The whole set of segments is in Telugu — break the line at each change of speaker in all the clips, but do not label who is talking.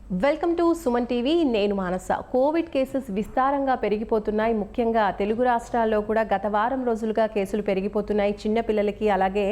Welcome to Suman TV. నేను మానస. కోవిడ్ కేసెస్ విస్తారంగా పెరిగిపోతున్నాయి. ముఖ్యంగా తెలుగు రాష్ట్రాల్లో కూడా గత వారం రోజులుగా కేసులు పెరిగిపోతున్నాయి. చిన్న పిల్లలకి అలాగే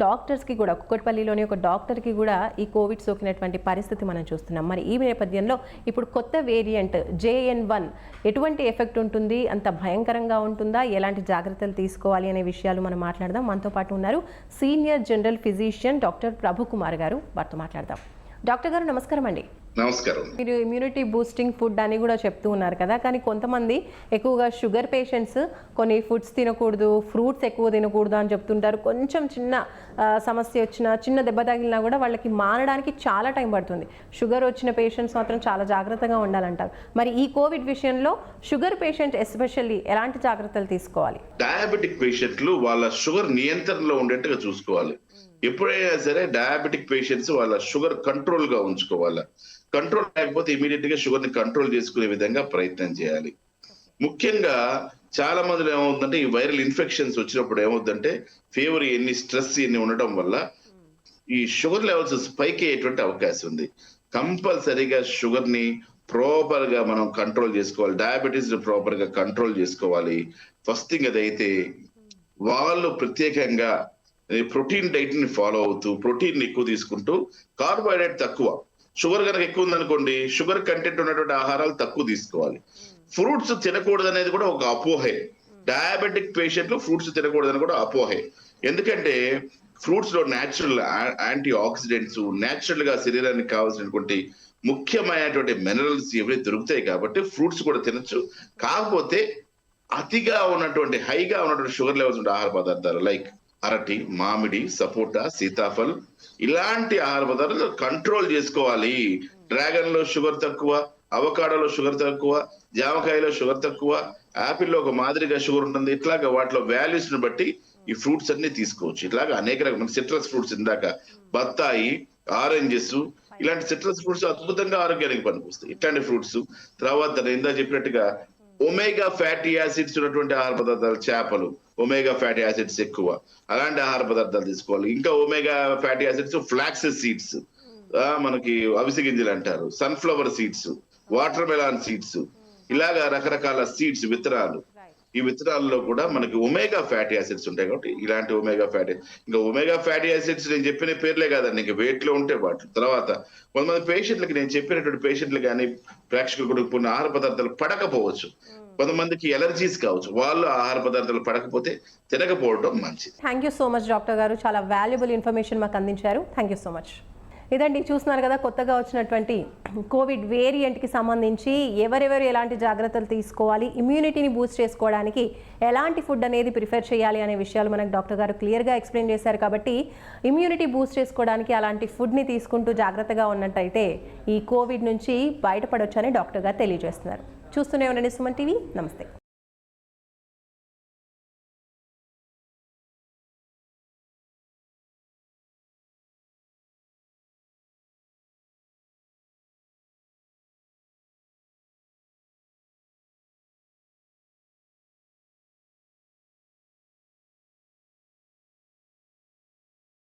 డాక్టర్స్కి కూడా, కుక్కట్పల్లిలోని ఒక డాక్టర్కి కూడా ఈ కోవిడ్ సోకినటువంటి పరిస్థితి మనం చూస్తున్నాం. మరి ఈ నేపథ్యంలో ఇప్పుడు కొత్త వేరియంట్ JN1 ఎటువంటి ఎఫెక్ట్ ఉంటుంది, అంత భయంకరంగా ఉంటుందా, ఎలాంటి జాగ్రత్తలు తీసుకోవాలి అనే విషయాలు మనం మాట్లాడదాం. మనతో పాటు ఉన్నారు సీనియర్ జనరల్ ఫిజిషియన్ డాక్టర్ ప్రభు కుమార్ గారు. వారితో మాట్లాడదాం. డాక్టర్ గారు నమస్కారం అండి.
నమస్కారం.
మీరు ఇమ్యూనిటీ బూస్టింగ్ ఫుడ్ అని కూడా చెప్తూ ఉన్నారు కదా, కానీ కొంతమంది ఎక్కువగా షుగర్ పేషెంట్స్ కొన్ని ఫుడ్స్ తినకూడదు, ఫ్రూట్స్ ఎక్కువ తినకూడదు అని చెప్తుంటారు. కొంచెం చిన్న సమస్య వచ్చినా, చిన్న దెబ్బ తగిలినా కూడా వాళ్ళకి మానడానికి చాలా టైం పడుతుంది. షుగర్ వచ్చిన పేషెంట్స్ మాత్రం చాలా జాగ్రత్తగా ఉండాలంటారు. మరి ఈ కోవిడ్ విషయంలో షుగర్ పేషెంట్ ఎస్పెషల్లీ ఎలాంటి జాగ్రత్తలు తీసుకోవాలి?
డయాబెటిక్ పేషెంట్లు వాళ్ళ షుగర్ నియంత్రణలో ఉండేట్టుగా చూసుకోవాలి. ఎప్పుడైనా సరే డయాబెటిక్ పేషెంట్స్ వాళ్ళ షుగర్ కంట్రోల్ గా ఉంచుకోవాలి. కంట్రోల్ లేకపోతే ఇమీడియట్ గా షుగర్ ని కంట్రోల్ చేసుకునే విధంగా ప్రయత్నం చేయాలి. ముఖ్యంగా చాలా మందిలో ఏమవుతుందంటే, ఈ వైరల్ ఇన్ఫెక్షన్స్ వచ్చినప్పుడు ఏమవుతుందంటే, ఫీవర్ ఎన్ని, స్ట్రెస్ ఎన్ని ఉండటం వల్ల ఈ షుగర్ లెవెల్స్ స్పైక్ అయ్యేటువంటి అవకాశం ఉంది. కంపల్సరీగా షుగర్ ని ప్రాపర్ గా మనం కంట్రోల్ చేసుకోవాలి. డయాబెటీస్ ని ప్రాపర్ గా కంట్రోల్ చేసుకోవాలి. ఫస్ట్ థింగ్ అదైతే వాళ్ళు ప్రత్యేకంగా ప్రోటీన్ డైట్ ని ఫాలో అవుతూ, ప్రోటీన్ ఎక్కువ తీసుకుంటూ, కార్బోహైడ్రేట్ తక్కువ. షుగర్ కనుక ఎక్కువ ఉందనుకోండి, షుగర్ కంటెంట్ ఉన్నటువంటి ఆహారాలు తక్కువ తీసుకోవాలి. ఫ్రూట్స్ తినకూడదు అనేది కూడా ఒక అపోహే. డయాబెటిక్ పేషెంట్లు ఫ్రూట్స్ తినకూడదని కూడా అపోహే. ఎందుకంటే ఫ్రూట్స్ లో న్యాచురల్ యాంటీ ఆక్సిడెంట్స్, న్యాచురల్ గా శరీరానికి కావాల్సినటువంటి ముఖ్యమైనటువంటి మినరల్స్ ఇవన్నీ దొరుకుతాయి కాబట్టి ఫ్రూట్స్ కూడా తినచ్చు. కాకపోతే అతిగా ఉన్నటువంటి, హైగా ఉన్నటువంటి షుగర్ లెవెల్స్ ఉండే ఆహార పదార్థాలు లైక్ అరటి, మామిడి, సపోటా, సీతాఫల్ ఇలాంటి ఆహార పదార్థాలు కంట్రోల్ చేసుకోవాలి. డ్రాగన్ లో షుగర్ తక్కువ, అవకాడోలో షుగర్ తక్కువ, జామకాయలో షుగర్ తక్కువ, యాపిల్లో ఒక మాదిరిగా షుగర్ ఉంటుంది. ఇట్లాగా వాటిలో వాల్యూస్ ని బట్టి ఈ ఫ్రూట్స్ అన్ని తీసుకోవచ్చు. ఇట్లాగా అనేక రకమైన సిట్రస్ ఫ్రూట్స్, ఇందాక బత్తాయి, ఆరెంజెస్, ఇలాంటి సిట్రస్ ఫ్రూట్స్ అద్భుతంగా ఆరోగ్యానికి పనికొస్తాయి. ఇట్లాంటి ఫ్రూట్స్. తర్వాత ఇందా చెప్పినట్టుగా ఒమేగా ఫ్యాటీ యాసిడ్స్ ఉన్నటువంటి ఆహార పదార్థాలు, చేపలు, ఒమేగా ఫ్యాటీ యాసిడ్స్ ఎక్కువ, అలాంటి ఆహార పదార్థాలు తీసుకోవాలి. ఇంకా omega fatty acids flax seeds, మనకి అవిసె గింజలు అంటారు, sunflower seeds, water melon seeds, ఇలాగా రకరకాల సీడ్స్, విత్తనాలు. ఈ విత్తనాల్లో కూడా మనకి ఒమేగా ఫ్యాటీ యాసిడ్స్ ఉంటాయి కాబట్టి ఇలాంటి ఒమేగా ఫ్యాటీ, ఇంకా ఒమేగా ఫ్యాటీ యాసిడ్స్ నేను చెప్పిన పేర్లే కాదండి, ఇంకా వెయిట్ లో ఉంటే వాటి తర్వాత కొంతమంది పేషెంట్లకి, నేను చెప్పినటువంటి పేషెంట్లు కానీ ప్రేక్షకులకు కొన్ని ఆహార పదార్థాలు పడకపోవచ్చు. కొంతమందికి ఎలర్జీస్ కావచ్చు. వాళ్ళు ఆహార పదార్థాలు పడకపోతే తినకపోవడం మంచిది.
Thank you so much doctor గారు. చాలా వాల్యుబుల్ ఇన్ఫర్మేషన్ మాకు అందించారు. Thank you so much. ఇదండి, చూస్తున్నారు కదా కొత్తగా వచ్చినటువంటి కోవిడ్ వేరియంట్కి సంబంధించి ఎవరెవరు ఎలాంటి జాగ్రత్తలు తీసుకోవాలి, ఇమ్యూనిటీని బూస్ట్ చేసుకోవడానికి ఎలాంటి ఫుడ్ అనేది ప్రిఫర్ చేయాలి అనే విషయాలు మనకు డాక్టర్ గారు క్లియర్గా ఎక్స్ప్లెయిన్ చేశారు. కాబట్టి ఇమ్యూనిటీ బూస్ట్ చేసుకోవడానికి అలాంటి ఫుడ్ని తీసుకుంటూ జాగ్రత్తగా ఉన్నట్టయితే ఈ కోవిడ్ నుంచి బయటపడొచ్చని డాక్టర్ గారు తెలియజేస్తున్నారు. చూస్తూనే ఉండండి సుమన్ టీవీ. నమస్తే.